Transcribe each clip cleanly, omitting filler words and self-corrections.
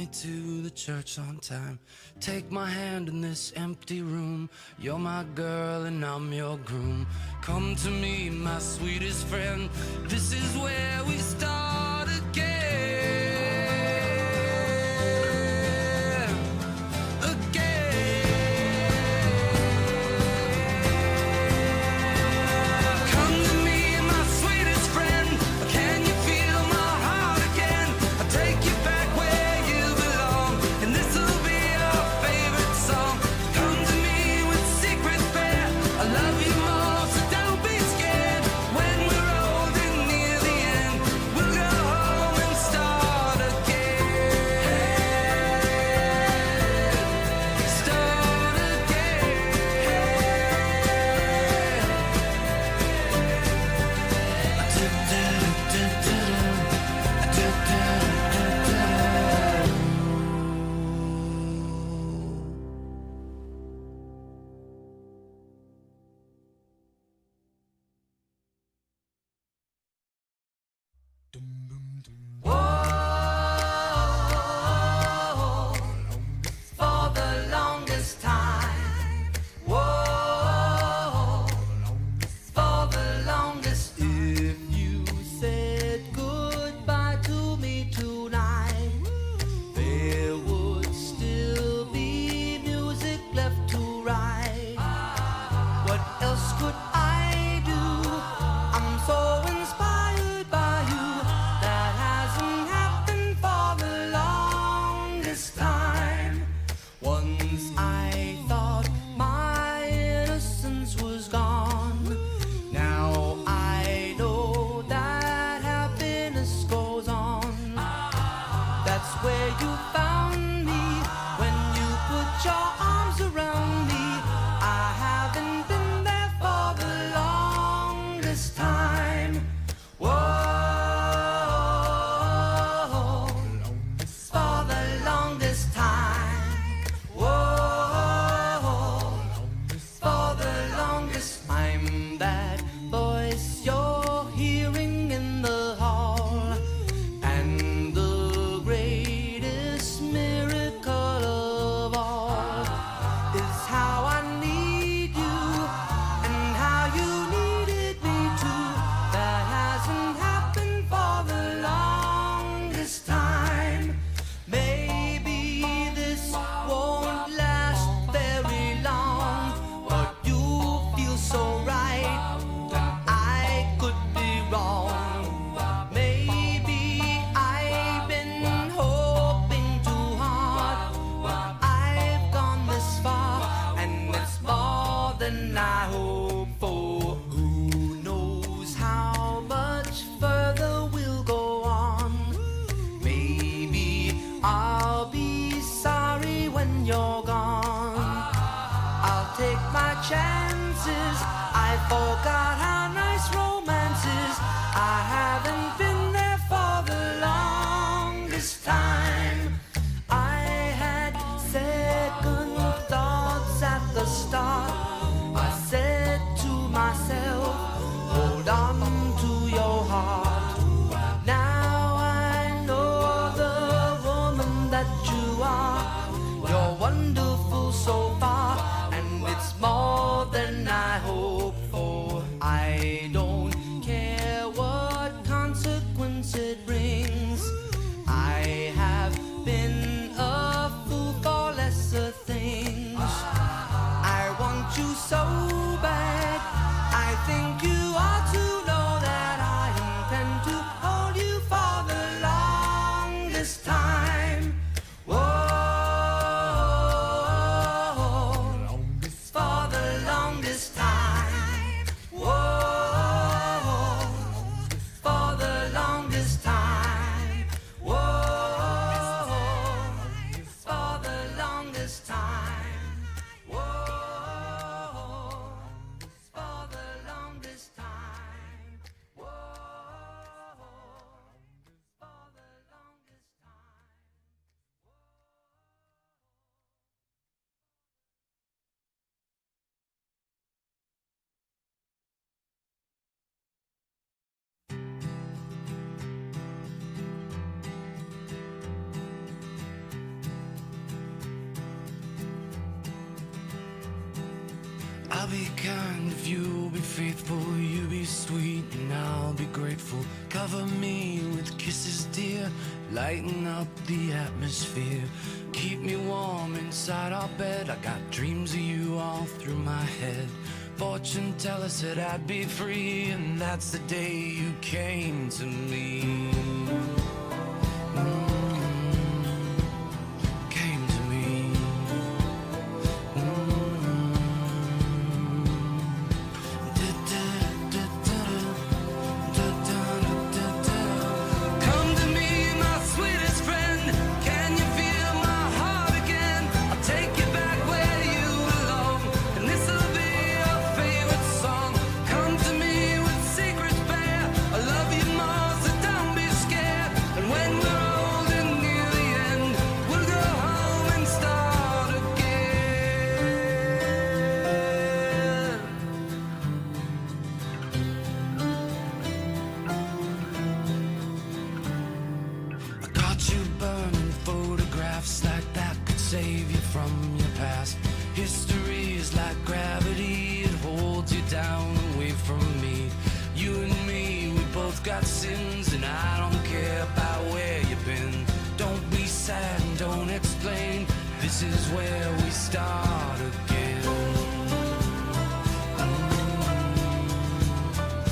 me to the church on time. Take my hand in this empty room. You're my girl and I'm your groom. Come to me, my sweetest friend. This is where we start again. I don't care what consequences be kind if you'll be faithful, you be sweet and I'll be grateful. Cover me with kisses, dear, lighten up the atmosphere. Keep me warm inside our bed, I got dreams of you all through my head. Fortune teller said I'd be free, and that's the day you came to me. Came to me. Come to me, my sweetest friend. Can you feel my heart again? I'll take you back where you belong, and this'll be your favorite song. Come to me with secrets bare. I love you more, so don't be scared. And when we're old and near the end, we'll go home and start again. I got you burning photographs like that could save you from your past. History is like gravity, it holds you down away from me. You and me, we both got sins, and I don't care about where you've been. Don't be sad and don't explain, this is where we start again.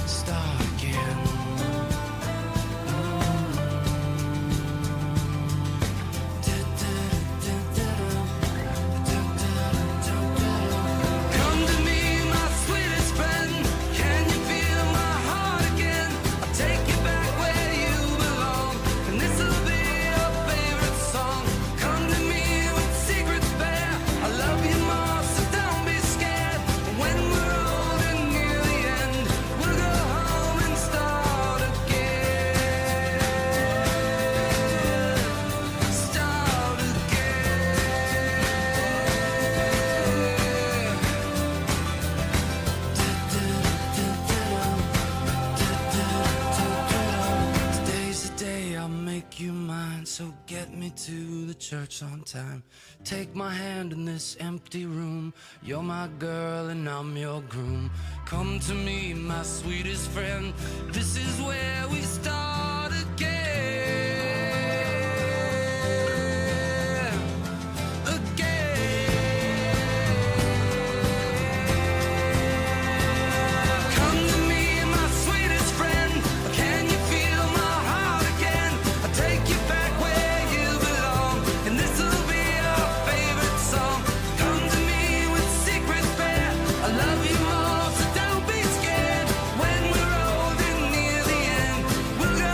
Start again. Come to me, my sweetest friend. Can you feel my heart again? I'll take you back where you belong, and this'll be your favorite song. Come to me with secrets bare. I love you more, so don't be scared. When we're old and near the end, we'll go home and start again. Start again. Today's the day I'll make you mine, so get me to the church on time. Take my hand in this empty room. You're my girl and I'm your groom. Come to me, my sweetest friend. This is where we start again. Come to me, my sweetest friend. Can you feel my heart again? I'll take you back where you belong, and this'll be your favorite song. Come to me with secrets bare. I love you more, so don't be scared. When we're old and near the end, we'll go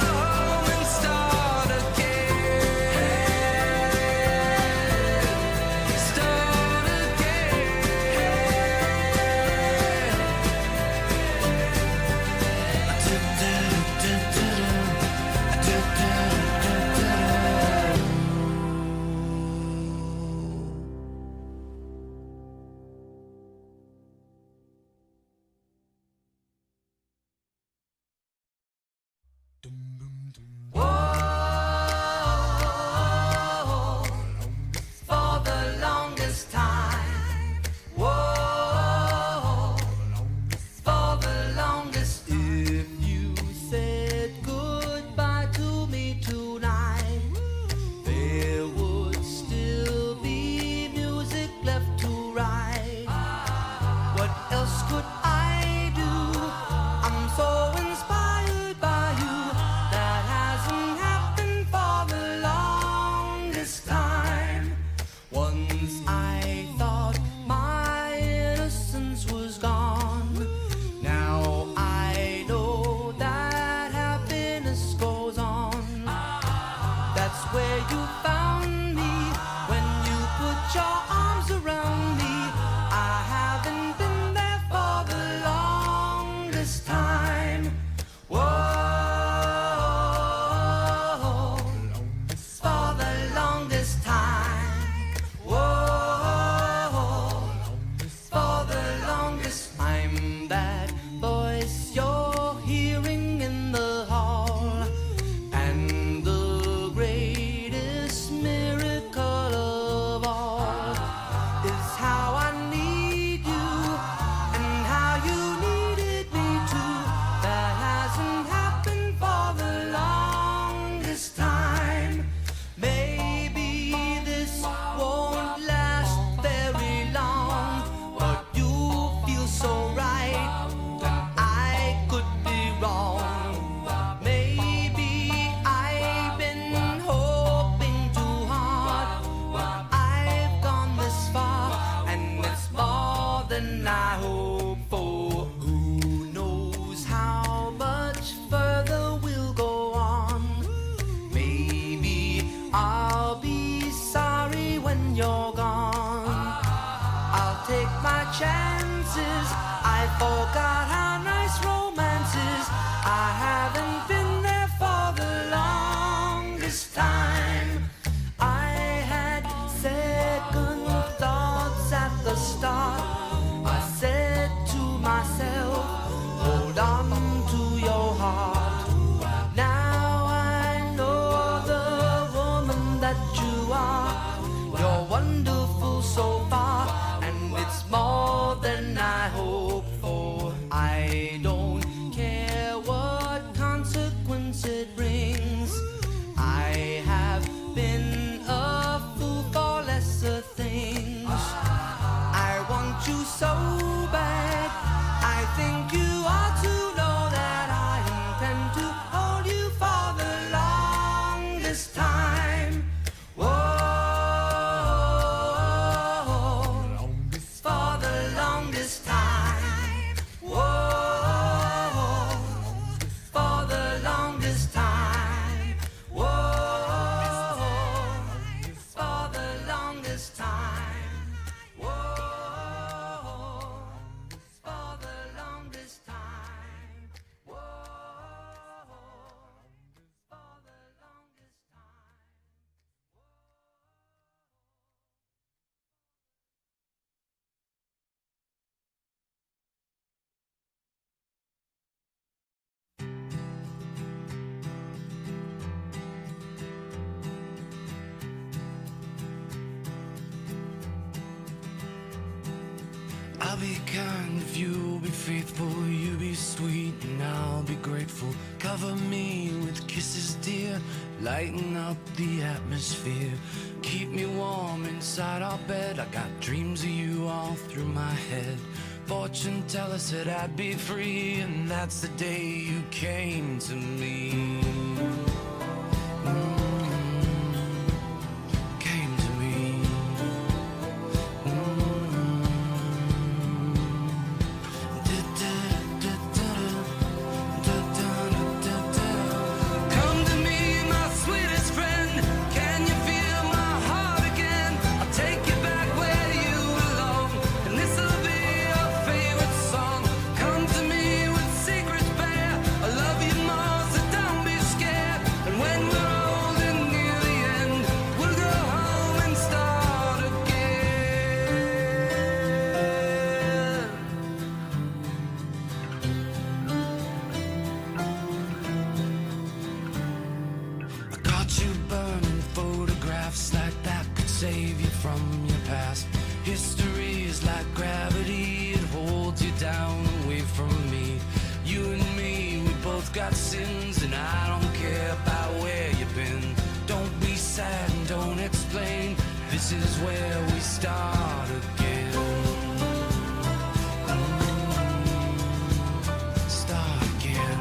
I'll be kind if you'll be faithful. You be sweet and I'll be grateful. Cover me with kisses, dear. Lighten up the atmosphere. Keep me warm inside our bed. I got dreams of you all through my head. Fortune teller said I'd be free, and that's the day you came to me. Came to me. Come to me, my sweetest friend. Can you feel my heart again? I'll take you back where you belong, and this'll be your favorite song. Come to me with secrets bare. I love you more, so don't be scared. And when we're old and near the end, we'll go home and start again. I caught you burning photographs like that could save you from your past. History is like gravity, it holds you down away from me. You and me, we both got sins, and I don't care about where you've been. Don't be sad and don't explain. This is where we start again. Start again.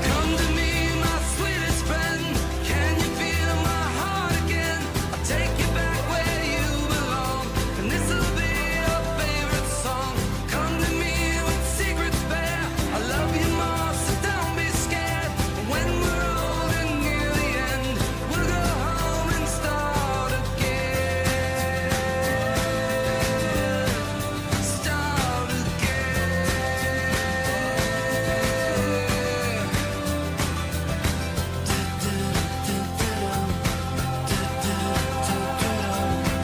Come to me, my sweetest friend. Can you feel my heart again? I'll take you back where you belong, and this'll be your favorite song. Come to me with secrets bare. I love you more, so don't be scared. When we're old and near the end, we'll go home and start again. Start again.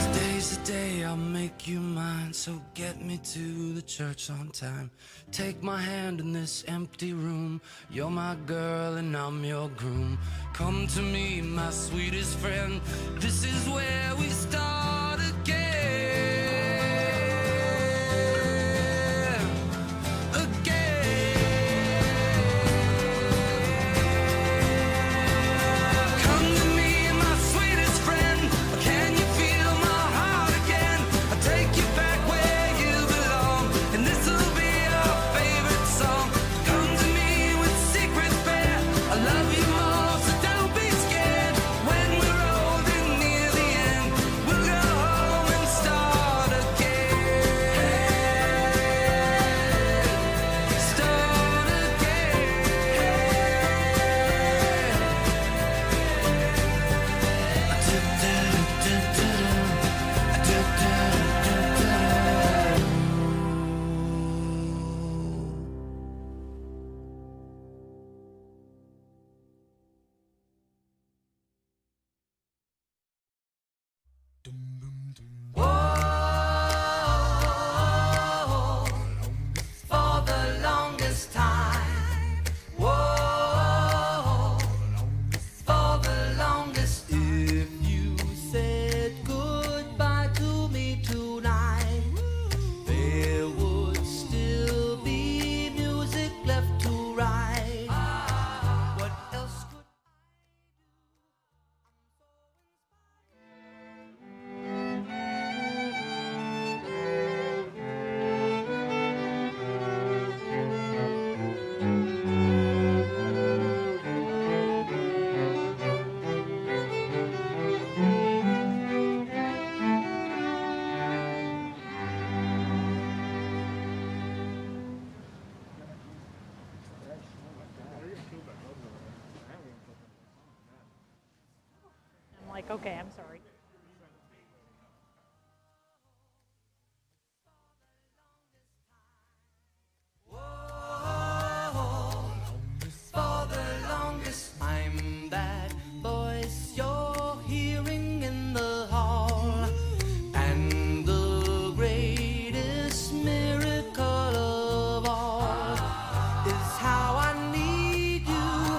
Today's the day I'll make you mine, so get me to the church on time. Take my hand in this empty room. You're my girl and I'm your groom. Come to me, my sweetest friend. This is where we start again. Come to me, my sweetest friend. Can you feel my heart again? I'll take you back where you belong, and this'll be your favorite song. Come to me with secrets bare. I love you more, so don't be scared. When we're old and near the end, we'll go home and start again. Start again. Whoa, for the longest time. Whoa, for the longest. If you said goodbye to me tonight, there would still be music left to write. What else could I'm like, okay, I'm sorry. for the longest time? That voice you're hearing in the hall, and the greatest miracle of all is how I need you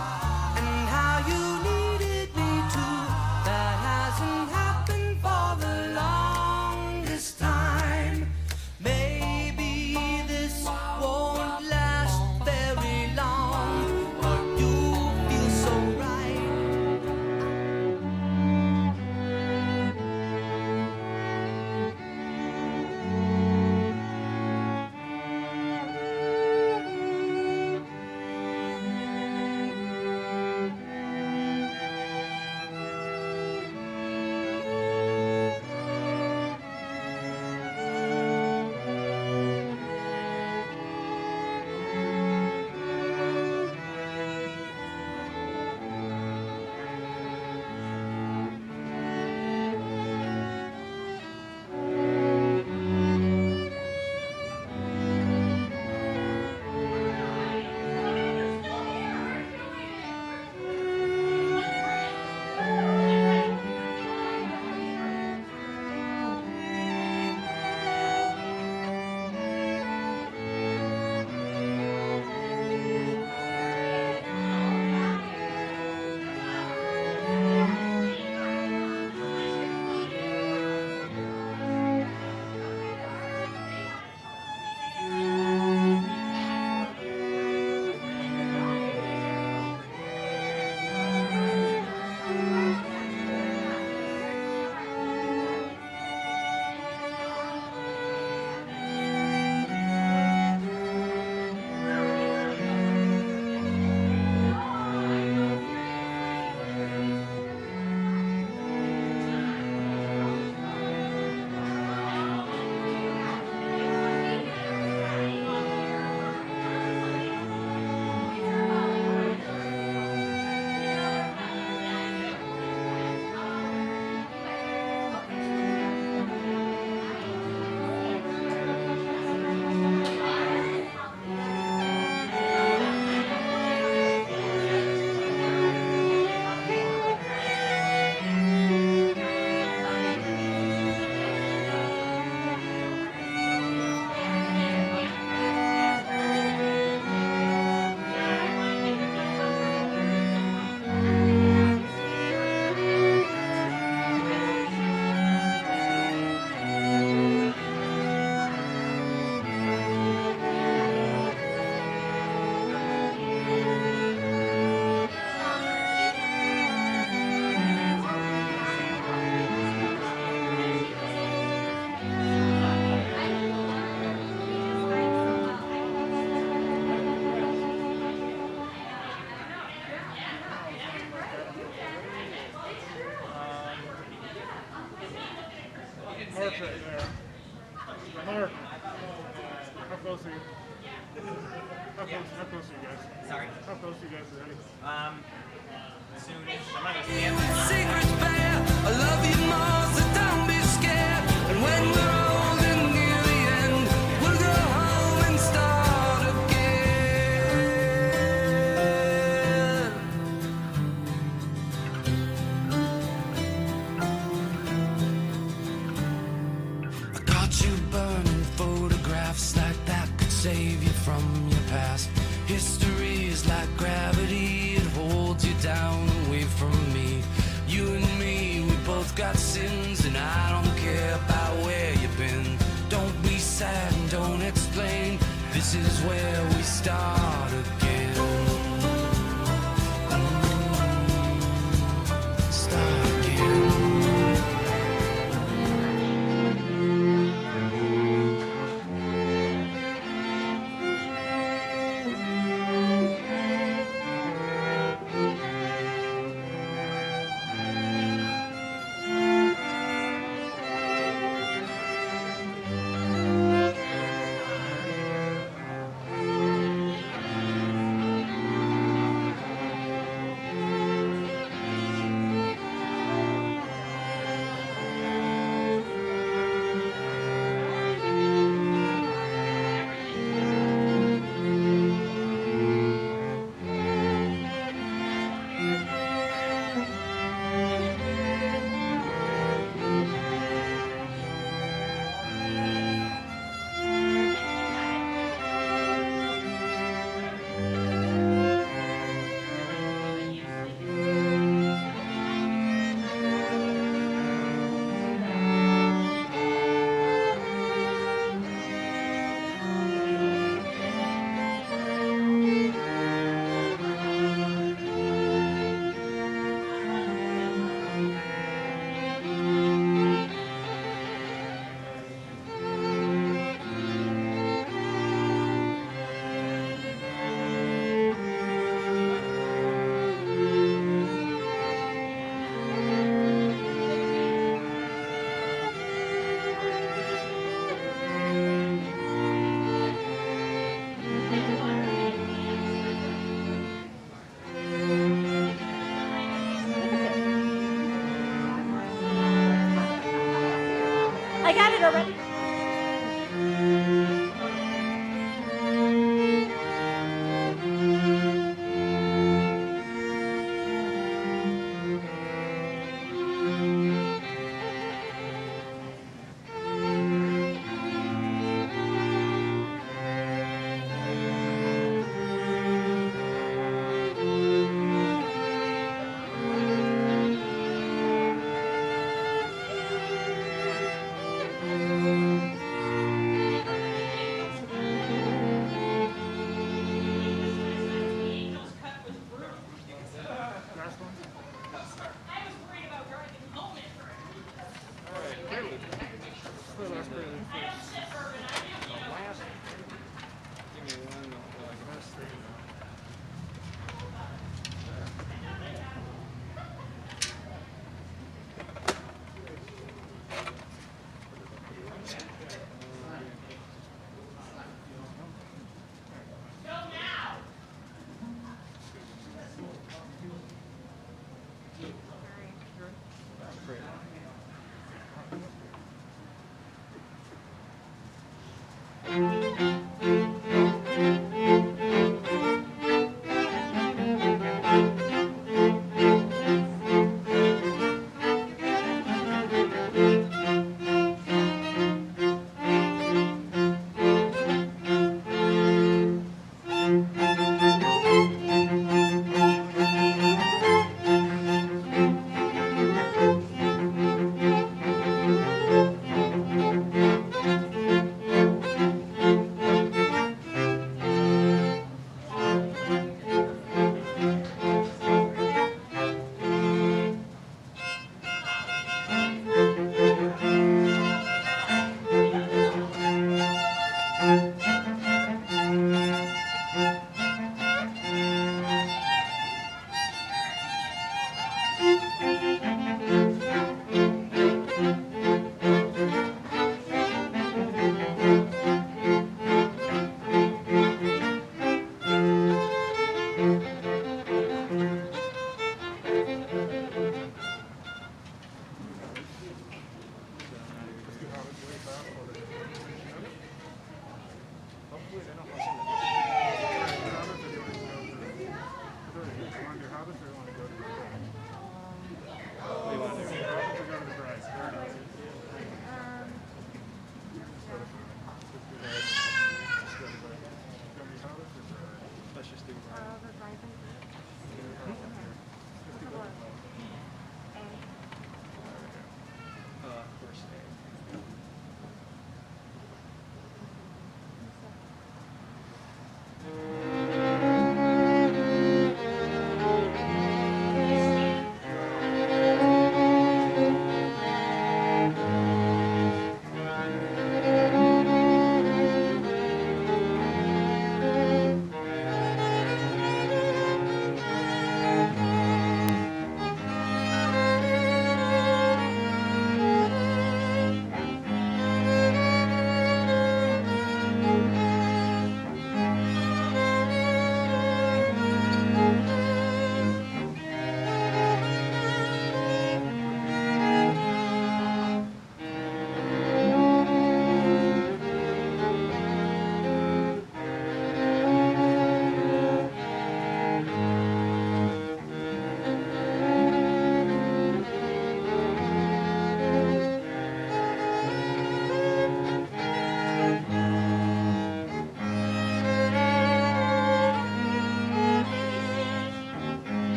Heart right there. Heart. How close are you? How close are you guys? Sorry. How close are you guys already? Soonish. I'm not gonna stand there. Secret's bad. I love you more, so don't be scared. And when we're old and near the end, we'll go home and start again. I got you burning photographs like that could save you from your past. History is like gravity, it holds you down away from me. You and me, we both got sins, and I don't care about where you've been. Don't be sad and don't explain, this is where we start again. Start again. I got it already.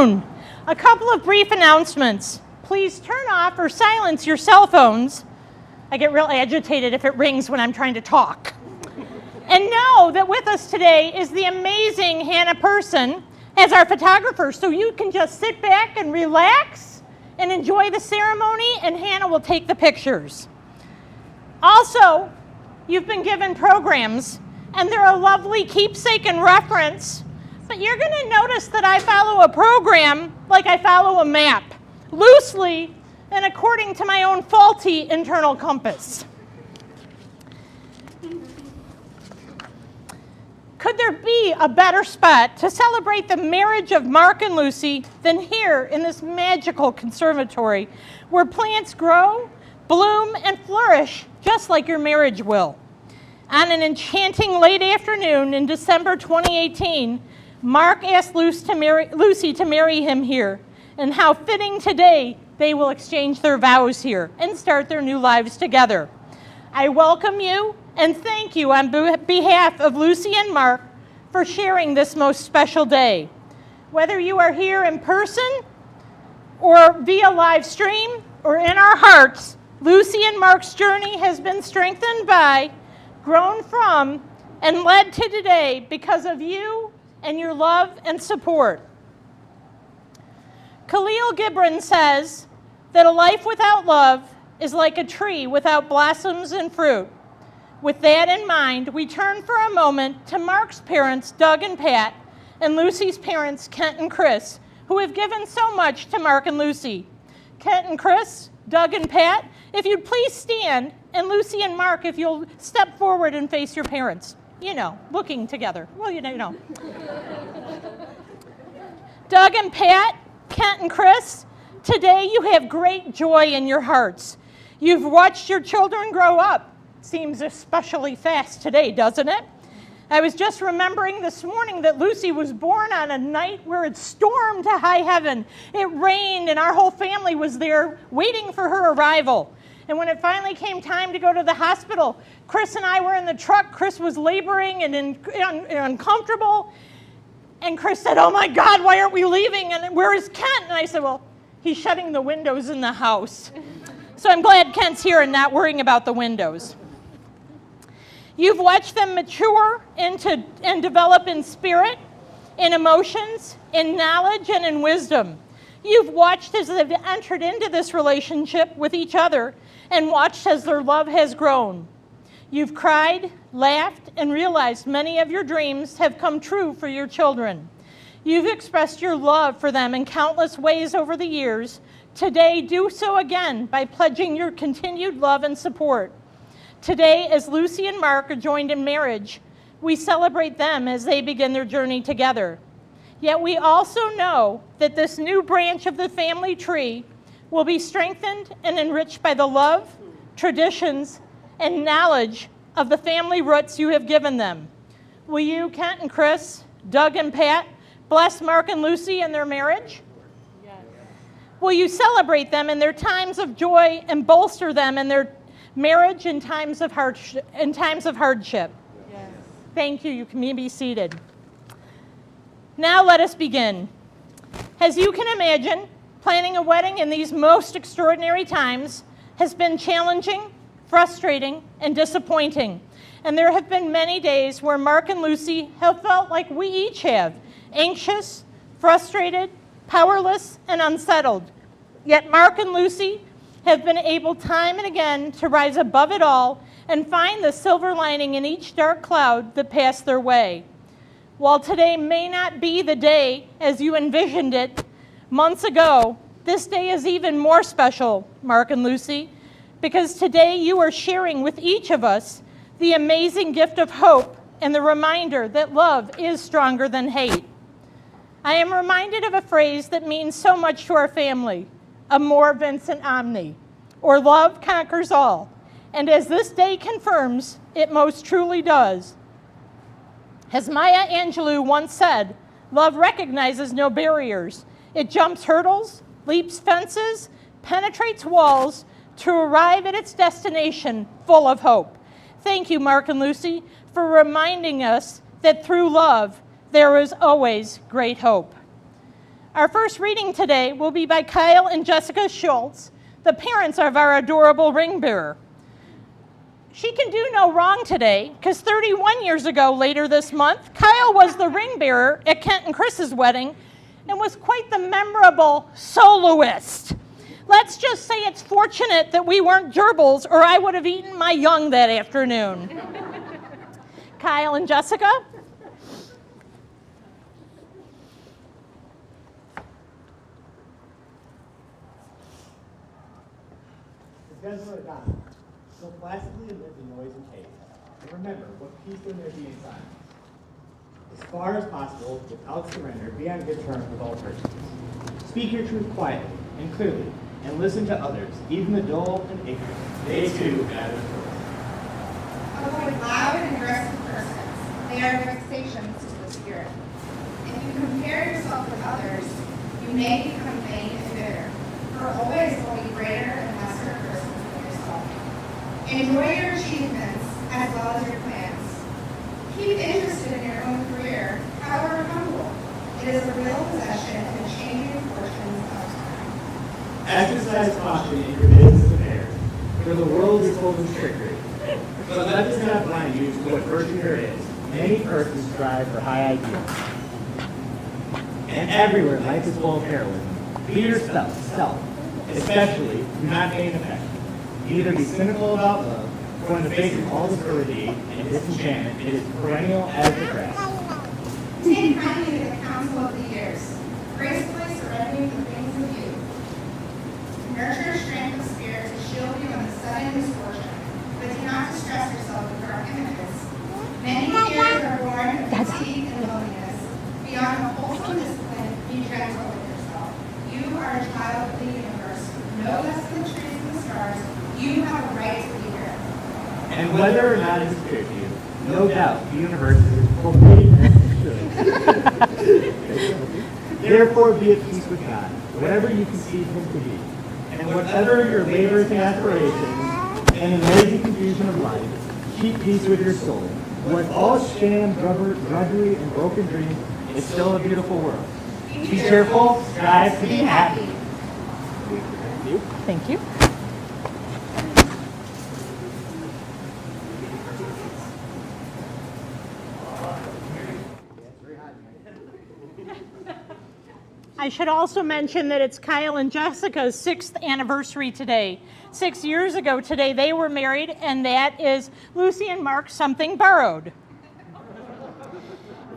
afternoon. A couple of brief announcements. Please turn off or silence your cell phones. I get real agitated if it rings when I'm trying to talk. And know that with us today is the amazing Hannah Person as our photographer, so you can just sit back and relax and enjoy the ceremony, and Hannah will take the pictures. Also, you've been given programs, and they're a lovely keepsake and reference, but you're going to notice that I follow a program like I follow a map, loosely and according to my own faulty internal compass. Could there be a better spot to celebrate the marriage of Mark and Lucy than here in this magical conservatory where plants grow, bloom, and flourish just like your marriage will? On an enchanting late afternoon in December 2018, Mark asked Lucy to marry him here, and how fitting today they will exchange their vows here and start their new lives together. I welcome you and thank you on behalf of Lucy and Mark for sharing this most special day. Whether you are here in person or via live stream or in our hearts, Lucy and Mark's journey has been strengthened by, grown from, and led to today because of you and your love and support. Khalil Gibran says that a life without love is like a tree without blossoms and fruit. With that in mind, we turn for a moment to Mark's parents, Doug and Pat, and Lucy's parents, Kent and Chris, who have given so much to Mark and Lucy. Kent and Chris, Doug and Pat, if you'd please stand, and Lucy and Mark, if you'll step forward and face your parents. You know, looking together. Well, you know. Doug and Pat, Kent and Chris, today you have great joy in your hearts. You've watched your children grow up. Seems especially fast today, doesn't it? I was just remembering this morning that Lucy was born on a night where it stormed to high heaven. It rained, and our whole family was there waiting for her arrival. And when it finally came time to go to the hospital, Chris and I were in the truck. Chris was laboring and uncomfortable. And Chris said, "Oh my God, why aren't we leaving? And where is Kent?" And I said, "Well, he's shutting the windows in the house." So I'm glad Kent's here and not worrying about the windows. You've watched them mature and develop in spirit, in emotions, in knowledge, and in wisdom. You've watched as they've entered into this relationship with each other and watched as their love has grown. You've cried, laughed, and realized many of your dreams have come true for your children. You've expressed your love for them in countless ways over the years. Today, do so again by pledging your continued love and support. Today, as Lucy and Mark are joined in marriage, we celebrate them as they begin their journey together. Yet we also know that this new branch of the family tree will be strengthened and enriched by the love, traditions, and knowledge of the family roots you have given them. Will you, Kent and Chris, Doug and Pat, bless Mark and Lucy in their marriage? Yes. Will you celebrate them in their times of joy and bolster them in their marriage in times of hardship? Yes. Thank you. You can be seated. Now let us begin. As you can imagine, planning a wedding in these most extraordinary times has been challenging, frustrating, and disappointing. And there have been many days where Mark and Lucy have felt like we each have, anxious, frustrated, powerless, and unsettled. Yet Mark and Lucy have been able time and again to rise above it all and find the silver lining in each dark cloud that passed their way. While today may not be the day as you envisioned it months ago, this day is even more special, Mark and Lucy, because today you are sharing with each of us the amazing gift of hope and the reminder that love is stronger than hate. I am reminded of a phrase that means so much to our family: amor vincit omni, or love conquers all. And as this day confirms, it most truly does. As Maya Angelou once said, love recognizes no barriers. It jumps hurdles, leaps fences, penetrates walls to arrive at its destination full of hope. Thank you, Mark and Lucy, for reminding us that through love, there is always great hope. Our first reading today will be by Kyle and Jessica Schultz, the parents of our adorable ring bearer. She can do no wrong today, because 31 years ago, later this month, Kyle was the ring bearer at Kent and Chris's wedding and was quite the memorable soloist. Let's just say it's fortunate that we weren't gerbils, or I would have eaten my young that afternoon. Kyle and Jessica? The Desert of God, so placidly amid the noise and chaos, and remember what peace there may be in silence. As far as possible, without surrender, be on good terms with all persons. Speak your truth quietly and clearly, and listen to others, even the dull and ignorant. They too matter. Avoid loud and aggressive persons. They are vexations to the spirit. If you compare yourself with others, you may become vain and bitter, for always will be greater and lesser persons than yourself. Enjoy your achievements as well as your plans. Keep interested in your own career, however humble. It is a real possession in the changing fortunes of time. Exercise caution in your business affairs, for the world is full of trickery. But let this not blind you to what virtue there is. Many persons strive for high ideals. And everywhere life is full of heroism. Be yourself, especially do not gain affection. Neither be cynical about love, for in the face of all absurdity and disenchantment, it is perennial as the grass. Take kindly to the counsel of the years, gracefully surrendering the things of youth. Nurture strength of spirit to shield you in the sudden misfortune, but do not distress yourself with dark images. Many fears are born of fatigue and loneliness. Beyond a wholesome discipline, be gentle with yourself. You are a child of the universe, no less than the trees and the stars. You have a right to be here. And whether or not it is clear to you, no doubt the universe is complete as it should. Therefore be at peace with God, whatever you conceive him to be. And whatever your labors and aspirations, and the noisy confusion of life, keep peace with your soul. With all sham, drudgery, and broken dreams, it's still a beautiful world. Be cheerful, strive to be happy. Thank you. I should also mention that it's Kyle and Jessica's 6th anniversary today. 6 years ago today, they were married, and that is Lucy and Mark Something Borrowed.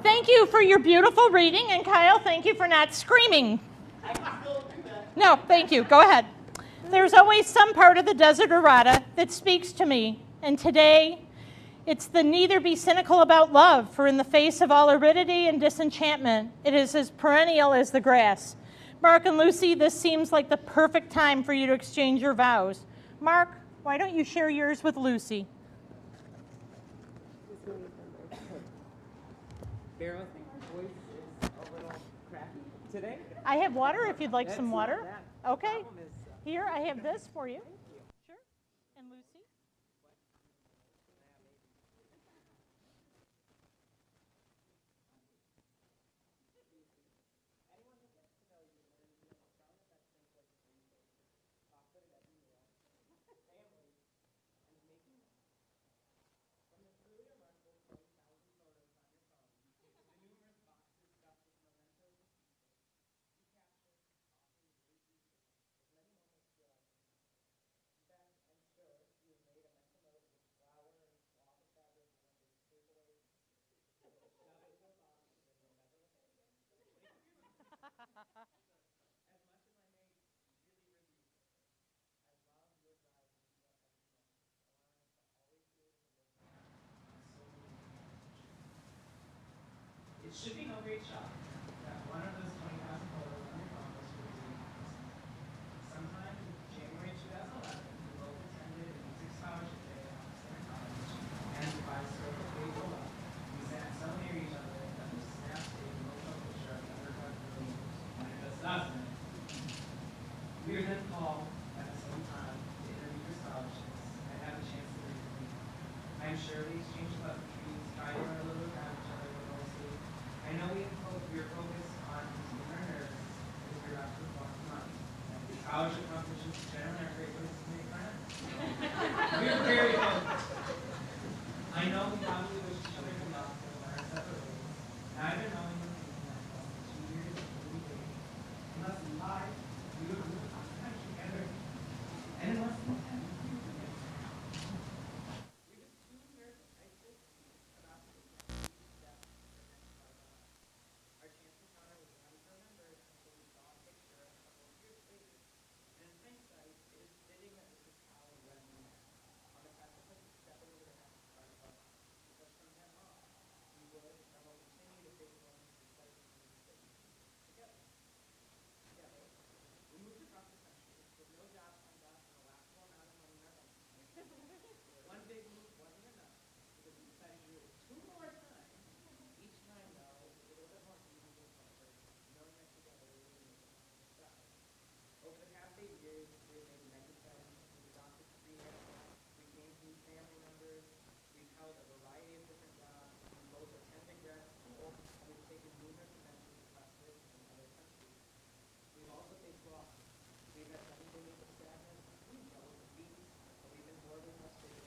Thank you for your beautiful reading, and Kyle, thank you for not screaming. I can still do that. No, thank you. Go ahead. There's always some part of the Desert Errata that speaks to me, and today it's the neither be cynical about love, for in the face of all aridity and disenchantment, it is as perennial as the grass. Mark and Lucy, this seems like the perfect time for you to exchange your vows. Mark, why don't you share yours with Lucy? Carol, I think your voice is a little cracky today. I have water if you'd like some water. That. Okay. Problem is, Here, I have this for you. Sure. And Lucy? It should be no great shock that one of those 20,000 photos on your phone was for Disney. Sometime in January 2011, we both attended a music scholarship day at Center College, and by a stroke of playful luck, we sat so near each other that we snapped a emotional picture of undercut relationships when it just doesn't. We were then called at the same time to interview for scholarships and had the chance to meet. I am sure we exchanged pleasantries, tried to run a little around each other, but mostly I know we were focused on keeping our nerves scholarship competitions generally are great ways to make friends. We were very close. I know we probably wish each other good luck, but we're in separate ways. And I've been knowing you for 2 years before we dated. In less than 5, we would move across the country together. And in less than 10, we would get married. We're just 2 nervous high school students about to take that huge step in the next part of our lives. Our chance encounter was never remembered until we saw a picture a couple of years later. And in hindsight, it is fitting that this is how and when we met. On the precipice of stepping into the next part of our lives. Because from then on, we would and will continue to face moments precisely that we see together. Together, we moved across the country with no jobs lined up and a laughable amount of money in our bank account. One big move wasn't enough because we decided to do it 2 more times. Each time, though, was a little bit more easy and comfort, knowing that together we would make it on the other side. Over the past 8 years, we have made many friends, we've adopted 3 animals, we've named new family members, we've held a variety of different jobs, we both attended grad school, and we've taken numerous adventures across this and other countries. We've also faced loss. We've had days of sadness, we've dealt with defeats, but we've been more than frustrated.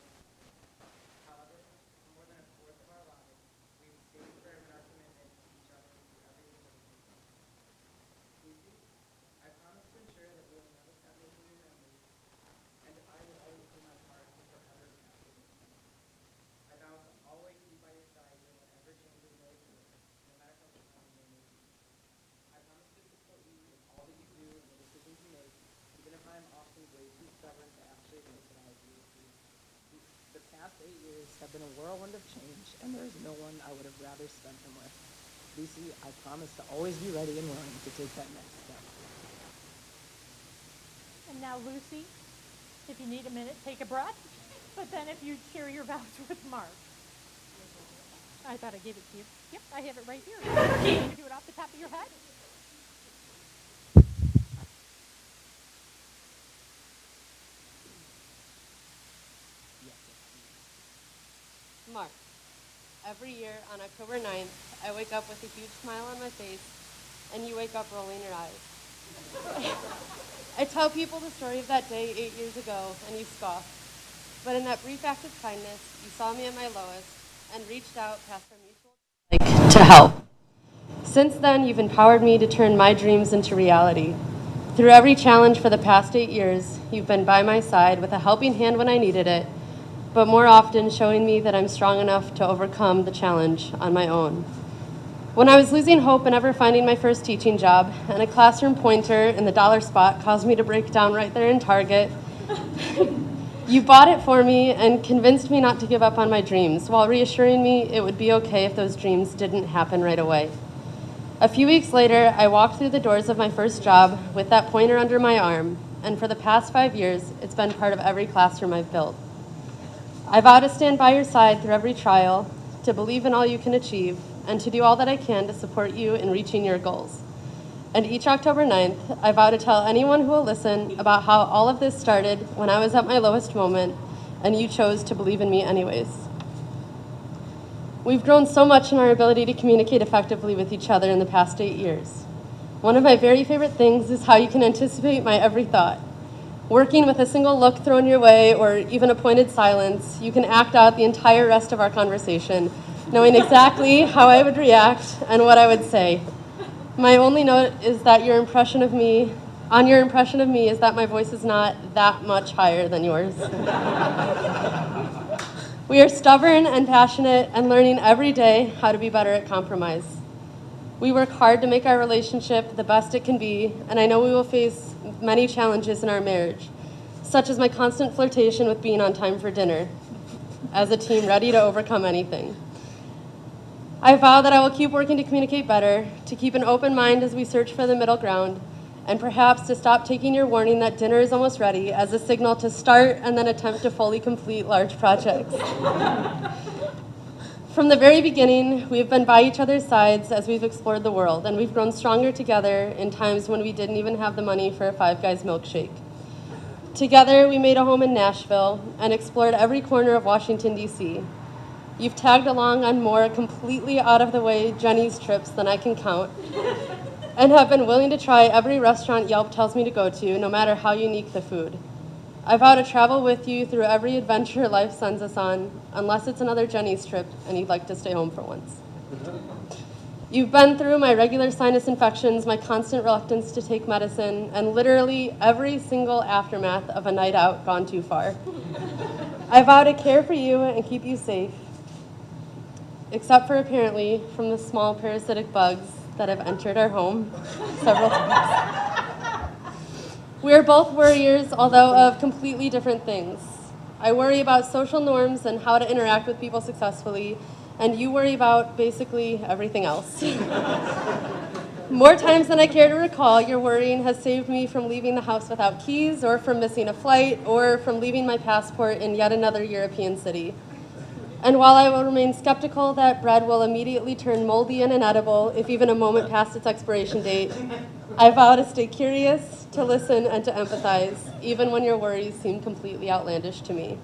However, for more than a fourth of our lives, we've stayed firm in our commitment to each other through everything that we've been through. Lucy, I promise to ensure that we will never stop making new memories, and I will always do my part to forever capture this moment. I vow to always be by your side through whatever changes may occur, no matter how challenging they may be. I promise to support you in all that you do and the decisions you make, even if I am often way too stubborn to actually admit that I agree with you. The past 8 years have been a whirlwind of change, and there is no one I would have rather spent them with. Lucy, I promise to always be ready and willing to take that next step. And now, Lucy, if you need a minute, take a breath. But then if you share your vows with Mark. I thought I gave it to you. Yep, I have it right here. Can you do it off the top of your head? Mark, every year on October 9th, I wake up with a huge smile on my face, and you wake up rolling your eyes. I tell people the story of that day 8 years ago, and you scoff. But in that brief act of kindness, you saw me at my lowest and reached out past our mutual to help. Since then, you've empowered me to turn my dreams into reality. Through every challenge for the past 8 years, you've been by my side with a helping hand when I needed it, but more often showing me that I'm strong enough to overcome the challenge on my own. When I was losing hope and never finding my first teaching job, and a classroom pointer in the dollar spot caused me to break down right there in Target, you bought it for me and convinced me not to give up on my dreams, while reassuring me it would be okay if those dreams didn't happen right away. A few weeks later, I walked through the doors of my first job with that pointer under my arm, and for the past 5 years, it's been part of every classroom I've built. I vow to stand by your side through every trial, to believe in all you can achieve, and to do all that I can to support you in reaching your goals. And each October 9th, I vow to tell anyone who will listen about how all of this started when I was at my lowest moment, and you chose to believe in me anyways. We've grown so much in our ability to communicate effectively with each other in the past 8 years. One of my very favorite things is how you can anticipate my every thought. Working with a single look thrown your way or even a pointed silence, you can act out the entire rest of our conversation, knowing exactly how I would react and what I would say. My only note is that your impression of me is that my voice is not that much higher than yours. We are stubborn and passionate and learning every day how to be better at compromise. We work hard to make our relationship the best it can be, and I know we will face many challenges in our marriage, such as my constant flirtation with being on time for dinner, as a team ready to overcome anything. I vow that I will keep working to communicate better, to keep an open mind as we search for the middle ground, and perhaps to stop taking your warning that dinner is almost ready as a signal to start and then attempt to fully complete large projects. From the very beginning, we've been by each other's sides as we've explored the world, and we've grown stronger together in times when we didn't even have the money for a Five Guys milkshake. Together, we made a home in Nashville and explored every corner of Washington, D.C. You've tagged along on more completely out-of-the-way Jenny's trips than I can count. and have been willing to try every restaurant Yelp tells me to go to, no matter how unique the food. I vow to travel with you through every adventure life sends us on, unless it's another Jenny's trip and you'd like to stay home for once. You've been through my regular sinus infections, my constant reluctance to take medicine, and literally every single aftermath of a night out gone too far. I vow to care for you and keep you safe, except for apparently from the small parasitic bugs that have entered our home several times. We are both worriers, although of completely different things. I worry about social norms and how to interact with people successfully, and you worry about basically everything else. More times than I care to recall, your worrying has saved me from leaving the house without keys, or from missing a flight, or from leaving my passport in yet another European city. And while I will remain skeptical that bread will immediately turn moldy and inedible if even a moment past its expiration date, I vow to stay curious, to listen, and to empathize, even when your worries seem completely outlandish to me.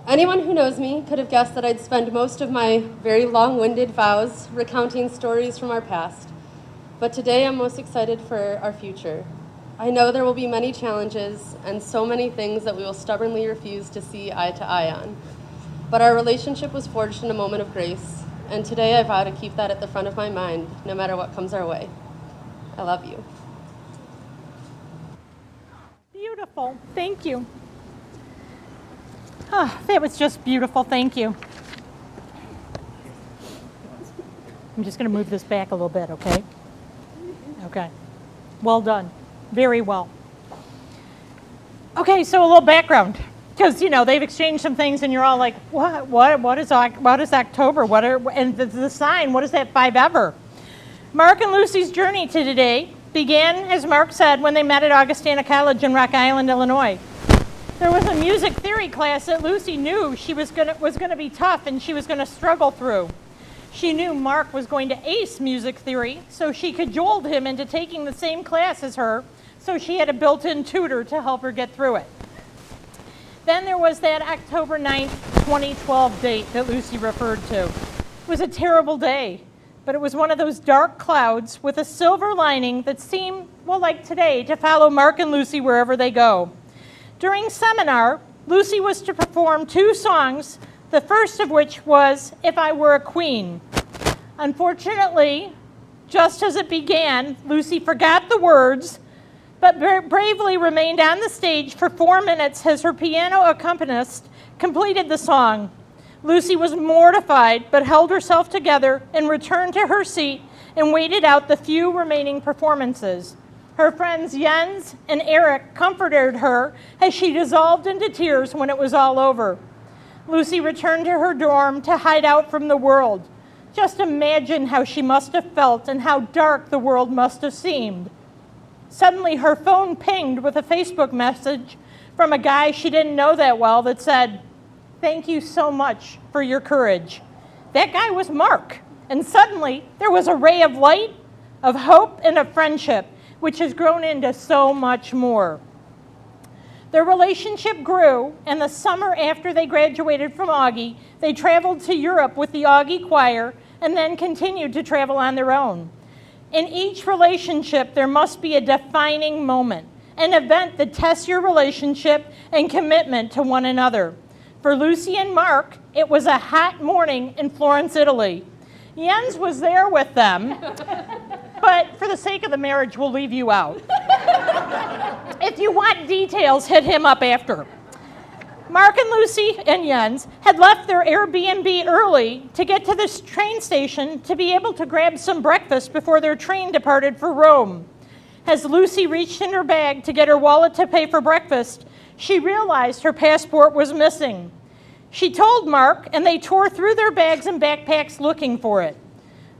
Anyone who knows me could have guessed that I'd spend most of my very long-winded vows recounting stories from our past. But today I'm most excited for our future. I know there will be many challenges and so many things that we will stubbornly refuse to see eye to eye on. But our relationship was forged in a moment of grace, and today I vow to keep that at the front of my mind, no matter what comes our way. I love you. Beautiful. Thank you. Oh, that was just beautiful. Thank you. I'm just going to move this back a little bit, okay? Okay. Well done. Very well. Okay, so a little background. Because, you know, they've exchanged some things and you're all like, what is October? And the sign, what is that 5 ever? Mark and Lucy's journey to today began, as Mark said, when they met at Augustana College in Rock Island, Illinois. There was a music theory class that Lucy knew she was going to be tough and she was going to struggle through. She knew Mark was going to ace music theory, so she cajoled him into taking the same class as her, so she had a built-in tutor to help her get through it. Then there was that October 9th, 2012 date that Lucy referred to. It was a terrible day, but it was one of those dark clouds with a silver lining that seemed, well, like today, to follow Mark and Lucy wherever they go. During seminar, Lucy was to perform 2 songs, the first of which was If I Were a Queen. Unfortunately, just as it began, Lucy forgot the words, but bravely remained on the stage for 4 minutes as her piano accompanist completed the song. Lucy was mortified, but held herself together and returned to her seat and waited out the few remaining performances. Her friends Jens and Eric comforted her as she dissolved into tears when it was all over. Lucy returned to her dorm to hide out from the world. Just imagine how she must have felt and how dark the world must have seemed. Suddenly, her phone pinged with a Facebook message from a guy she didn't know that well that said, "Thank you so much for your courage." That guy was Mark. And suddenly, there was a ray of light, of hope, and of friendship, which has grown into so much more. Their relationship grew, and the summer after they graduated from Augie, they traveled to Europe with the Augie Choir and then continued to travel on their own. In each relationship, there must be a defining moment, an event that tests your relationship and commitment to one another. For Lucy and Mark, it was a hot morning in Florence, Italy. Jens was there with them, but for the sake of the marriage, we'll leave you out. If you want details, hit him up after. Mark and Lucy and Jens had left their Airbnb early to get to this train station to be able to grab some breakfast before their train departed for Rome. As Lucy reached in her bag to get her wallet to pay for breakfast, she realized her passport was missing. She told Mark, and they tore through their bags and backpacks looking for it.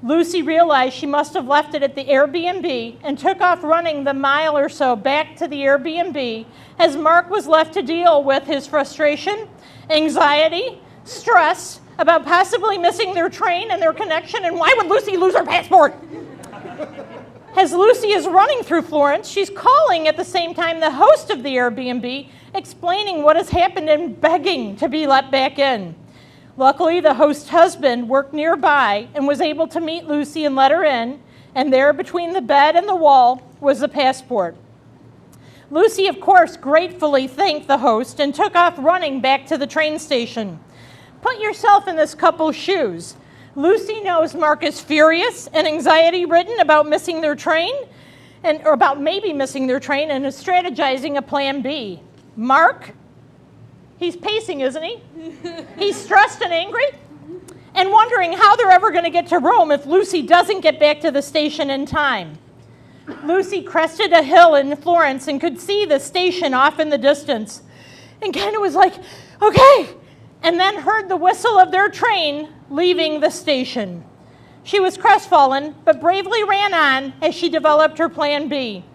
Lucy realized she must have left it at the Airbnb and took off running the mile or so back to the Airbnb as Mark was left to deal with his frustration, anxiety, stress about possibly missing their train and their connection, and why would Lucy lose her passport? As Lucy is running through Florence, she's calling at the same time the host of the Airbnb, explaining what has happened and begging to be let back in. Luckily, the host's husband worked nearby and was able to meet Lucy and let her in, And there, between the bed and the wall, was the passport. Lucy, of course, gratefully thanked the host and took off running back to the train station. Put yourself in this couple's shoes. Lucy knows Mark is furious and anxiety-ridden about missing their train, or about maybe missing their train, and is strategizing a plan B. Mark, he's pacing, isn't he? He's stressed and angry and wondering how they're ever going to get to Rome if Lucy doesn't get back to the station in time. Lucy crested a hill in Florence and could see the station off in the distance and kind of was like, okay, and then heard the whistle of their train leaving the station. She was crestfallen, but bravely ran on as she developed her plan B.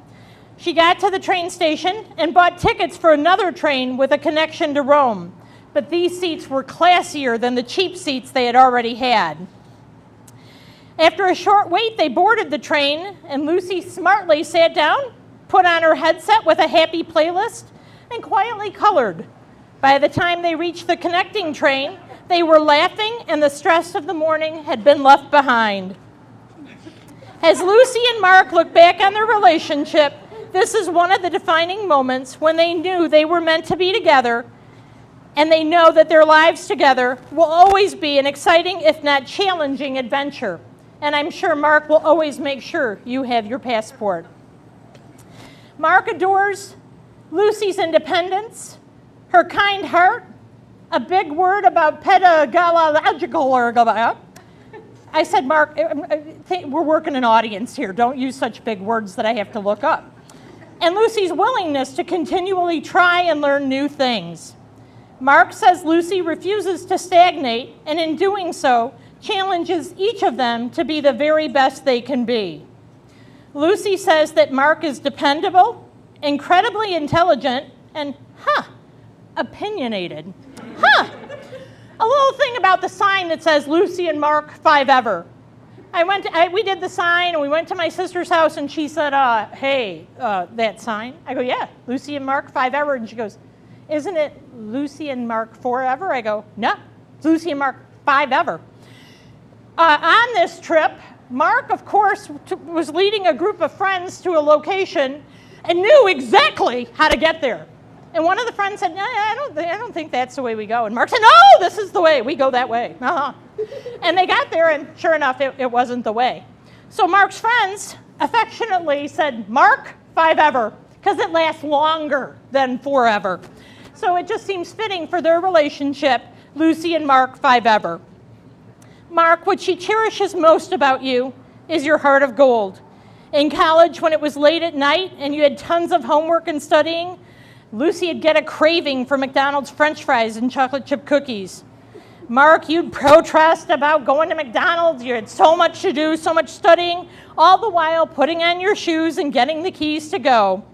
She got to the train station and bought tickets for another train with a connection to Rome, but these seats were classier than the cheap seats they had already had. After a short wait, they boarded the train, and Lucy smartly sat down, put on her headset with a happy playlist, and quietly colored. By the time they reached the connecting train, they were laughing, and the stress of the morning had been left behind. As Lucy and Mark look back on their relationship, this is one of the defining moments when they knew they were meant to be together, and they know that their lives together will always be an exciting, if not challenging, adventure. And I'm sure Mark will always make sure you have your passport. Mark adores Lucy's independence, her kind heart, a big word about pedagogical. I said, Mark, we're working an audience here. Don't use such big words that I have to look up. And Lucy's willingness to continually try and learn new things. Mark says Lucy refuses to stagnate, and in doing so, challenges each of them to be the very best they can be. Lucy says that Mark is dependable, incredibly intelligent, and, opinionated. A little thing about the sign that says Lucy and Mark 5 ever. We did the sign, and we went to my sister's house, and she said, hey, that sign? I go, yeah, Lucy and Mark 5 ever. And she goes, isn't it Lucy and Mark 4 ever? I go, no, it's Lucy and Mark 5 ever. On this trip, Mark, of course, was leading a group of friends to a location and knew exactly how to get there. And one of the friends said, no, I don't think that's the way we go. And Mark said, no, this is the way. We go that way. And they got there, and sure enough, it wasn't the way. So Mark's friends affectionately said, Mark, 5 ever, because it lasts longer than 4 ever. So it just seems fitting for their relationship, Lucy and Mark 5 ever. Mark, what she cherishes most about you is your heart of gold. In college, when it was late at night and you had tons of homework and studying, Lucy would get a craving for McDonald's French fries and chocolate chip cookies. Mark, you'd protest about going to McDonald's. You had so much to do, so much studying, all the while putting on your shoes and getting the keys to go.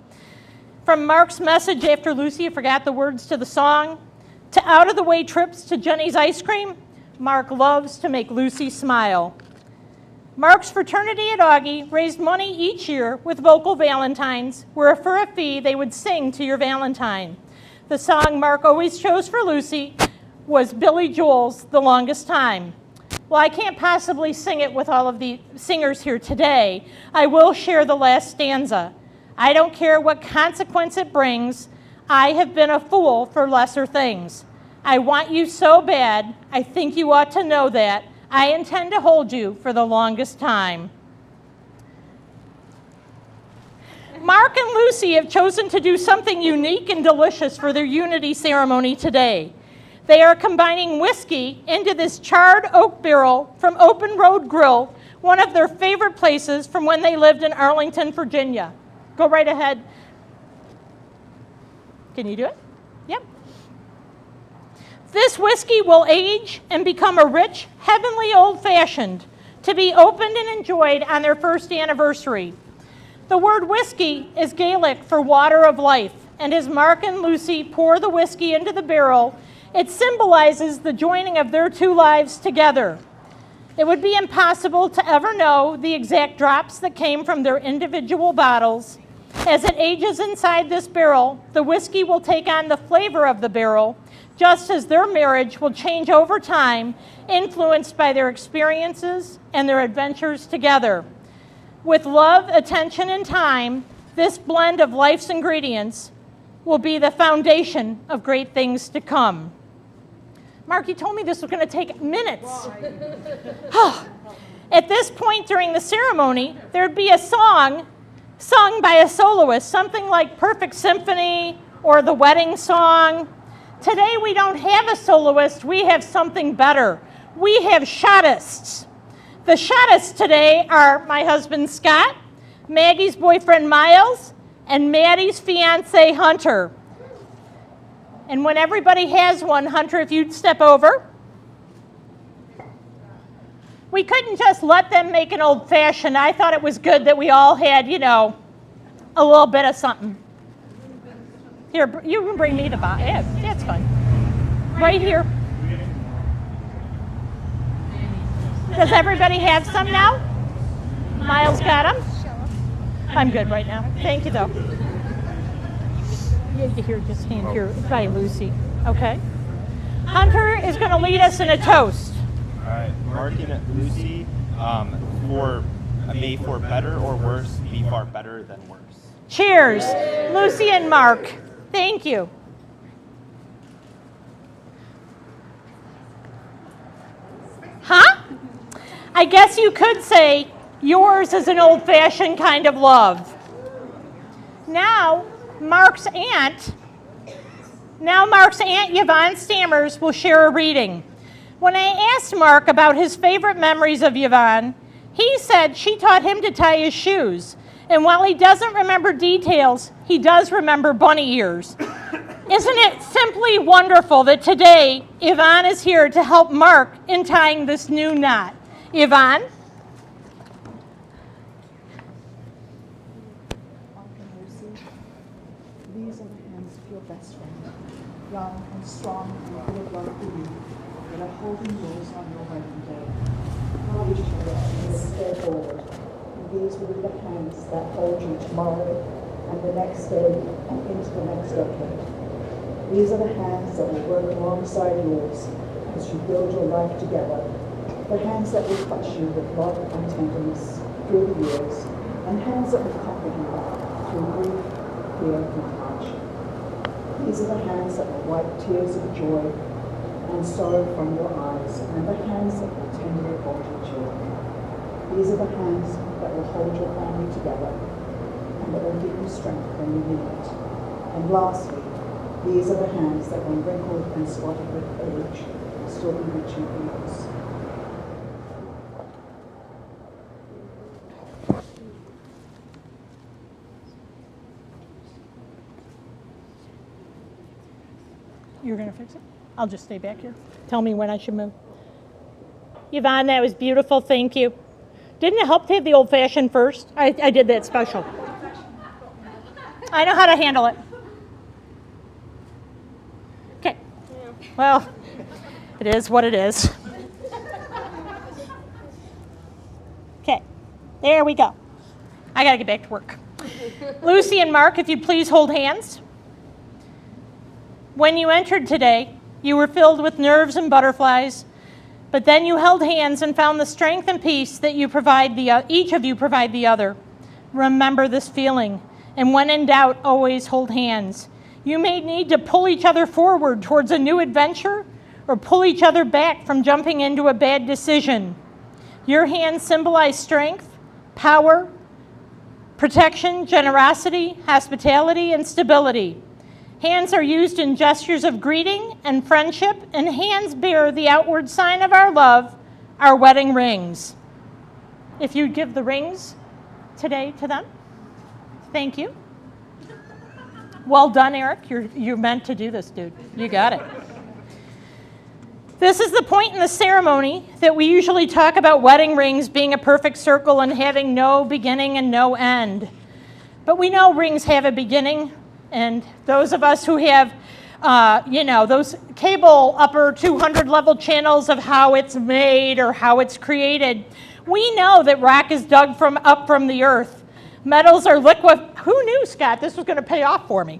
From Mark's message after Lucy forgot the words to the song, to out-of-the-way trips to Jenny's Ice Cream, Mark loves to make Lucy smile. Mark's fraternity at Augie raised money each year with vocal valentines, where for a fee they would sing to your Valentine. The song Mark always chose for Lucy was Billy Joel's The Longest Time. Well, I can't possibly sing it with all of the singers here today. I will share the last stanza. I don't care what consequence it brings. I have been a fool for lesser things. I want you so bad, I think you ought to know that. I intend to hold you for the longest time. Mark and Lucy have chosen to do something unique and delicious for their unity ceremony today. They are combining whiskey into this charred oak barrel from Open Road Grill, one of their favorite places from when they lived in Arlington, Virginia. Go right ahead. Can you do it? Yep. This whiskey will age and become a rich, heavenly old-fashioned to be opened and enjoyed on their first anniversary. The word whiskey is Gaelic for water of life, and as Mark and Lucy pour the whiskey into the barrel, it symbolizes the joining of their two lives together. It would be impossible to ever know the exact drops that came from their individual bottles. As it ages inside this barrel, the whiskey will take on the flavor of the barrel, just as their marriage will change over time, influenced by their experiences and their adventures together. With love, attention, and time, this blend of life's ingredients will be the foundation of great things to come. Mark, you told me this was going to take minutes. At this point during the ceremony, there'd be a song sung by a soloist, something like Perfect Symphony or the wedding song. Today we don't have a soloist, we have something better. We have shotists. The shotists today are my husband Scott, Maggie's boyfriend Miles, and Maddie's fiance Hunter. And when everybody has one, Hunter, if you'd step over. We couldn't just let them make an old fashioned. I thought it was good that we all had, a little bit of something. Here, you can bring me the bottle. Yeah, that's fine. Right here. Does everybody have some now? Miles got them? I'm good right now. Thank you, though. Here, just hand here by Lucy. Okay. Hunter is going to lead us in a toast. All right. Mark and Lucy, may for better or worse be far better than worse. Cheers. Lucy and Mark. Thank you. Huh? I guess you could say yours is an old-fashioned kind of love. Now, Mark's aunt, Yvonne Stammers, will share a reading. When I asked Mark about his favorite memories of Yvonne, he said she taught him to tie his shoes. And while he doesn't remember details, he does remember bunny ears. Isn't it simply wonderful that today Yvonne is here to help Mark in tying this new knot? Yvonne? These are the hands of your best friend, young and strong and full of love for you, that are holding yours on your wedding day. Hold each other and stay forward. And these will be the hands that hold you tomorrow and the next day and into the next decade. These are the hands that will work alongside yours as you build your life together. The hands that will touch you with love and tenderness through the years, and hands that will comfort you through grief, fear, and hardship. These are the hands that will wipe tears of joy and sorrow from your eyes, and the hands that will tenderly hold your children. These are the hands that will hold your family together, and that will give you strength when you need it. And lastly, these are the hands that, when wrinkled and spotted with age, will still be reaching for yours. You're going to fix it? I'll just stay back here. Tell me when I should move. Yvonne, that was beautiful. Thank you. Didn't it help to have the old-fashioned first? I did that special. I know how to handle it. Okay. Well, it is what it is. Okay. There we go. I got to get back to work. Lucy and Mark, if you'd please hold hands. When you entered today, you were filled with nerves and butterflies, but then you held hands and found the strength and peace that you provide each of you provide the other. Remember this feeling, and when in doubt, always hold hands. You may need to pull each other forward towards a new adventure or pull each other back from jumping into a bad decision. Your hands symbolize strength, power, protection, generosity, hospitality, and stability. Hands are used in gestures of greeting and friendship, and hands bear the outward sign of our love, our wedding rings. If you'd give the rings today to them. Thank you. Well done, Eric. You're meant to do this, dude. You got it. This is the point in the ceremony that we usually talk about wedding rings being a perfect circle and having no beginning and no end. But we know rings have a beginning. And those of us who have, those cable upper 200 level channels of how it's made or how it's created, we know that rock is dug up from the earth. Metals are Who knew, Scott, this was going to pay off for me?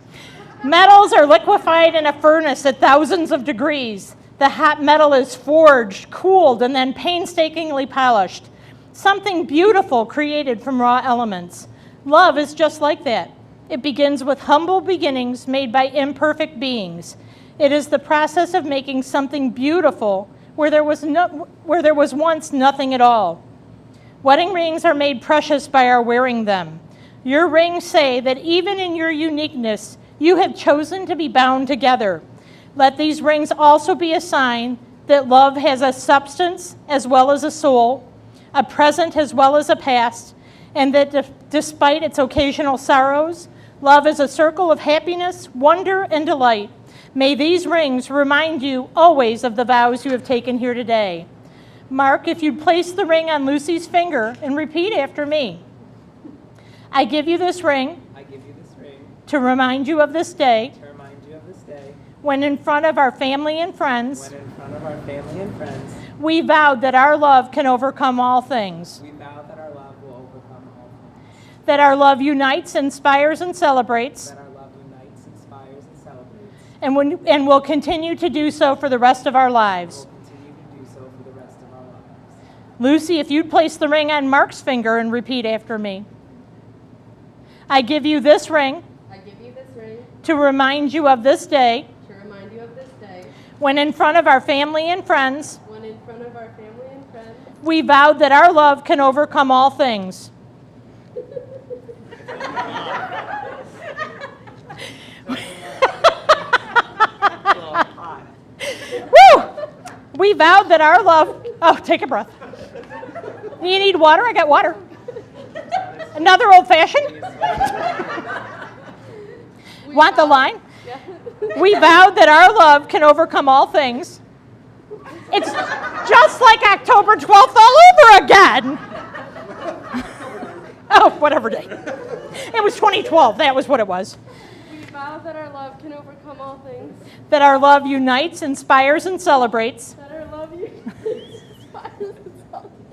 Metals are liquefied in a furnace at thousands of degrees. The hot metal is forged, cooled, and then painstakingly polished. something beautiful created from raw elements. Love is just like that. It begins with humble beginnings made by imperfect beings. It is the process of making something beautiful where there was once nothing at all. Wedding rings are made precious by our wearing them. Your rings say that even in your uniqueness, you have chosen to be bound together. Let these rings also be a sign that love has a substance as well as a soul, a present as well as a past, and that despite its occasional sorrows, love is a circle of happiness, wonder, and delight. May these rings remind you always of the vows you have taken here today. Mark, if you'd place the ring on Lucy's finger and repeat after me. I give you this ring I give you this ring to remind you of this day to remind you of this day when in front of our family and friends, when in front of our family and friends, we vowed that our love can overcome all things, we vow that our love will overcome all things, that our love unites, inspires, and celebrates, that our love unites, inspires, and celebrates, and will continue to do so for the rest of our lives. will continue to do so for the rest of our lives. Lucy, if you'd place the ring on Mark's finger and repeat after me. I give you this ring I give you this ring to remind you of this day to remind you of this day when in front of our family and friends, when in front of our family and friends, we vowed that our love can overcome all things. Woo! We vowed that our love... Oh, take a breath. You need water? I got water. Another old-fashioned? Want the line? yeah. We vowed that our love can overcome all things. It's just like October 12th all over again. Oh, whatever day. It was 2012. That was what it was. We vow that our love can overcome all things, That our love unites, inspires, and celebrates. that our love unites, inspires, and celebrates.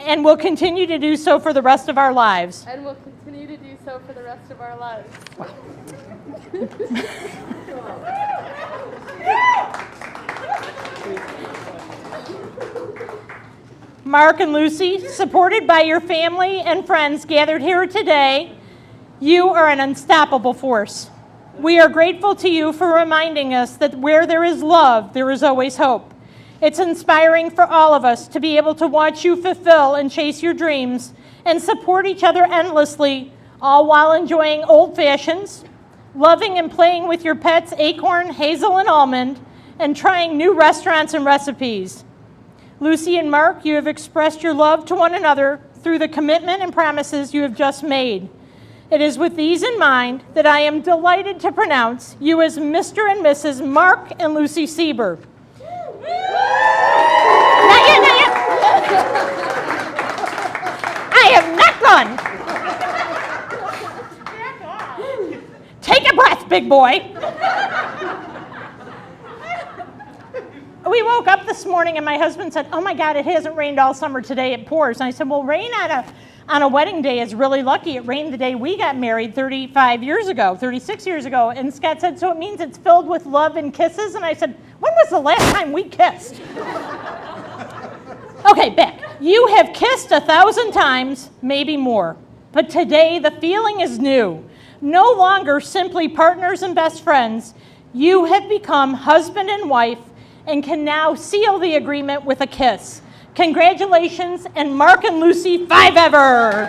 And will continue to do so for the rest of our lives. And will continue to do so for the rest of our lives. Mark and Lucy, supported by your family and friends gathered here today, you are an unstoppable force. We are grateful to you for reminding us that where there is love, there is always hope. It's inspiring for all of us to be able to watch you fulfill and chase your dreams and support each other endlessly, all while enjoying old fashions, loving and playing with your pets Acorn, Hazel, and Almond, and trying new restaurants and recipes. Lucy and Mark, you have expressed your love to one another through the commitment and promises you have just made. It is with these in mind that I am delighted to pronounce you as Mr. and Mrs. Mark and Lucy Sieber. Not yet, not yet. I am not done. Take a breath, big boy. We woke up this morning and my husband said, oh my God, it hasn't rained all summer, today it pours. And I said, well, rain on a wedding day is really lucky. It rained the day we got married 36 years ago. And Scott said, so it means it's filled with love and kisses? And I said, when was the last time we kissed? Okay, back. You have kissed 1,000 times, maybe more. But today the feeling is new. No longer simply partners and best friends. You have become husband and wife and can now seal the agreement with a kiss. Congratulations, and Mark and Lucy, 5 ever.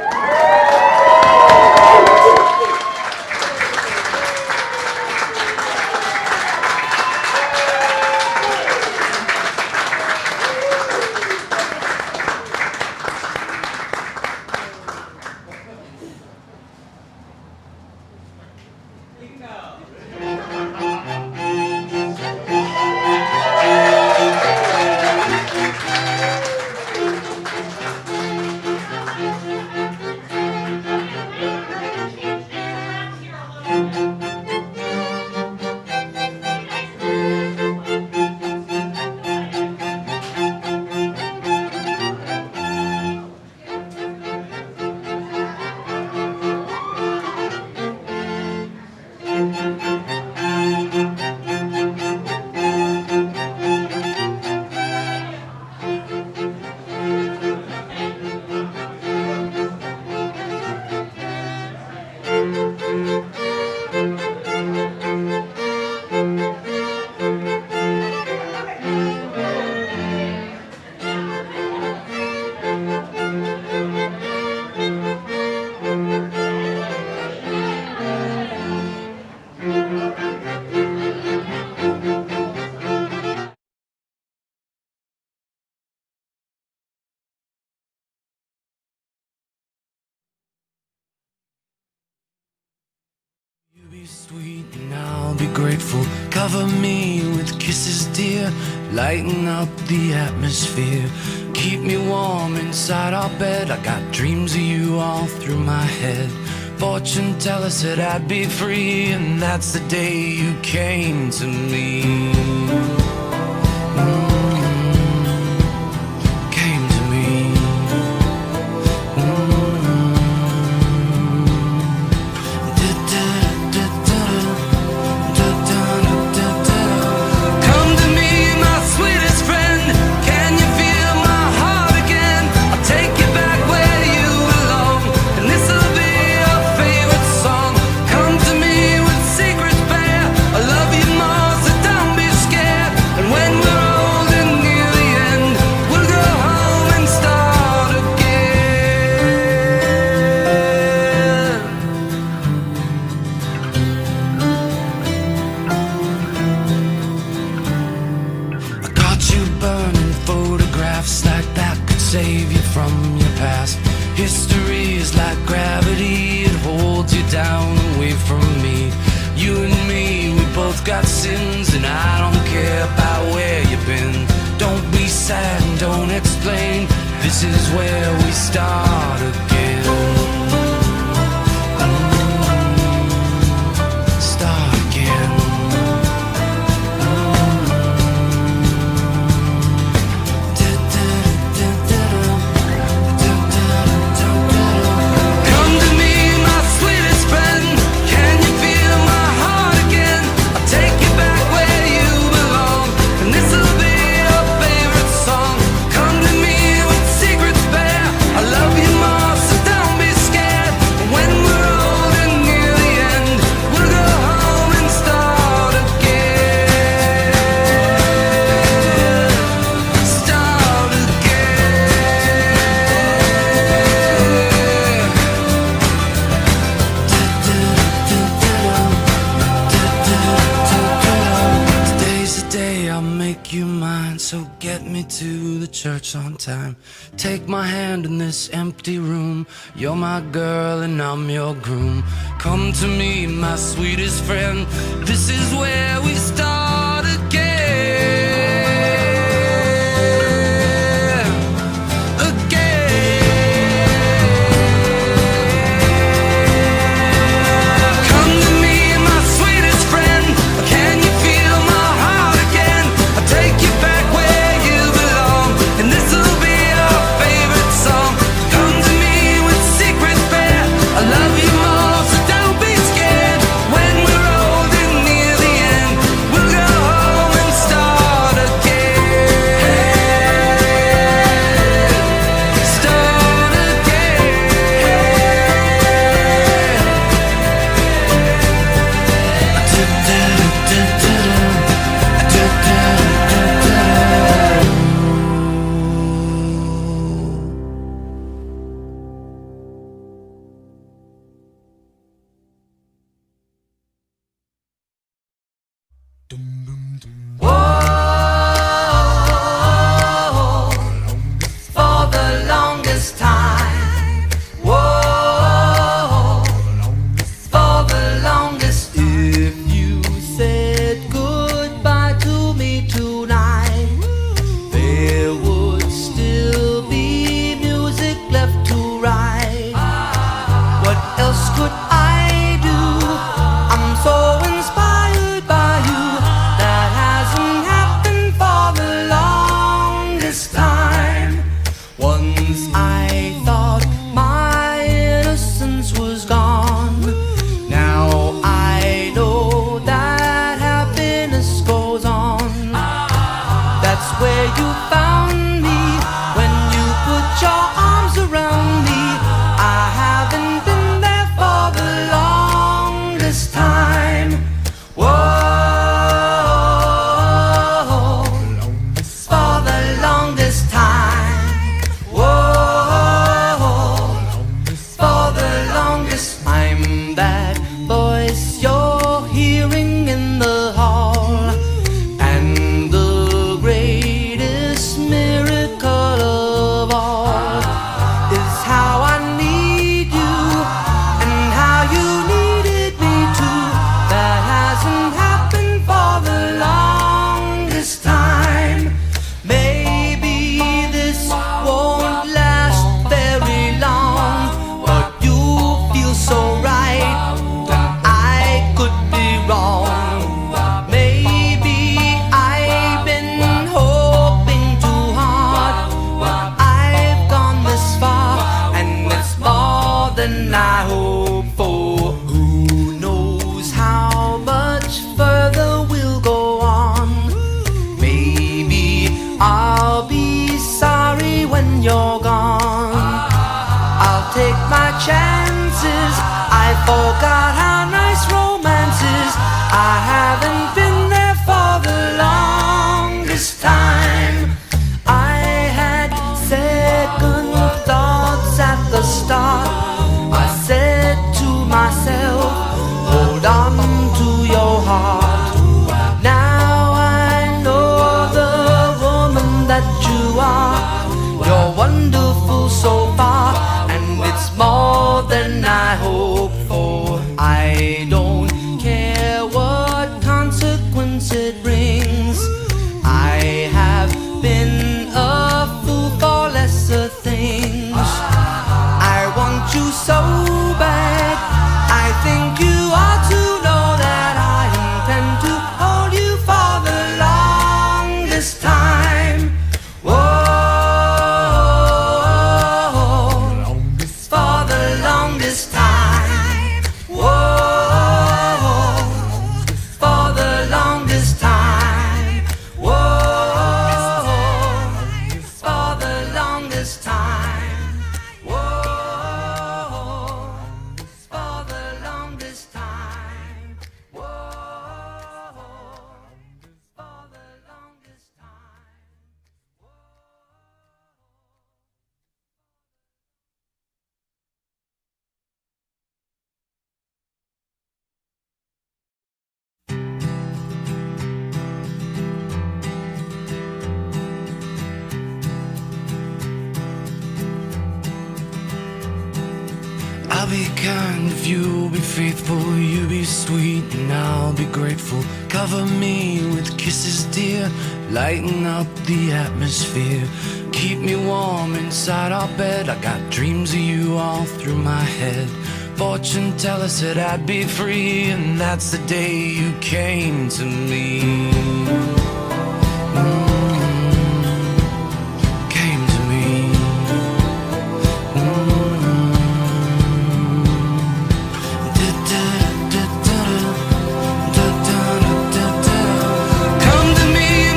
sweet and I'll be grateful. Cover me with kisses, dear. Lighten up the atmosphere. Keep me warm inside our bed. I got dreams of you all through my head. Fortune teller said I'd be free, and that's the day you came to me. Came to me. Come to me, my sweetest friend. Can you feel my heart again? I'll take you back where you belong, and this'll be your favorite song. Come to me with secrets bare. I love you more, so don't be scared. And when we're old and near the end, we'll go home and start again. I got you burning photographs like that could save you from your past. History is like gravity, it holds you down away from me. You and me, we both got sins, and I don't care about where you've been. Don't be sad and don't explain. This is where we start again. Start again. Come to me, my sweetest friend. Can you feel my heart again? I'll take you back where you belong, and this'll be your favorite song. Come to me with secrets bare. I love you more, so don't be scared. When we're old and near the end, we'll go home and start again. Start again. Today's the day I'll make you mine, so get me to the church on time. Take my hand in this empty room. You're my girl and I'm your groom. Come to me, my sweetest friend. This is where we start again. Come to me, my sweetest friend. Can you feel my heart again? I'll take you back where you belong, and this'll be your favorite song. Come to me with secrets bare. I love you more, so don't be scared. When we're old and near the end, we'll go home and start again. Start for the longest time. Whoa, for the longest. If you said goodbye to me tonight, there would still be music left to write. What else could I do? I'm so inspired by you. Oh God, how nice romance is. I haven't been there for the longest time. I had second thoughts at the start. I said to myself, hold on to your heart. Now I know the woman that you are. You're wonderful so far, and it's more than I hoped for. I don't care what consequence it brings. I have been a fool for lesser things. I want you so bad. I think you ought to know that I intend to hold you for the longest time. Whoa. I'll be kind if you'll be faithful. You be sweet and I'll be grateful. Cover me with kisses, dear. Lighten up the atmosphere. Keep me warm inside our bed. I got dreams of you all through my head. Fortune teller said I'd be free, and that's the day you came to me.